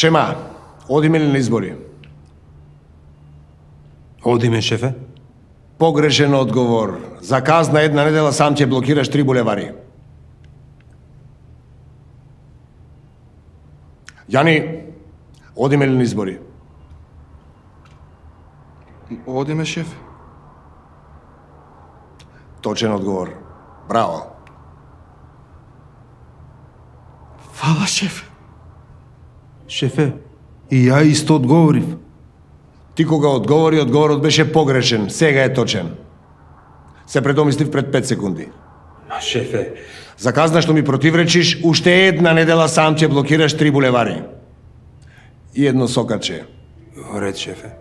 Шема, одиме ли на избори? Одиме, шефе. Погрешен одговор. За казна една недела сам ќе блокираш 3 булевари. Јани, одиме ли на избори? Одиме, шеф. Точен одговор. Браво. Фала, шеф. Шефе, и ја исто одговорив. Ти кога одговори, одговорот беше погрешен. Сега е точен. Се предомислив пред 5 секунди. Ма, шефе, За казна што ми противречиш, уште една недела сам ќе блокираш 3 булевари. И едно сокаче. во ред, шефе.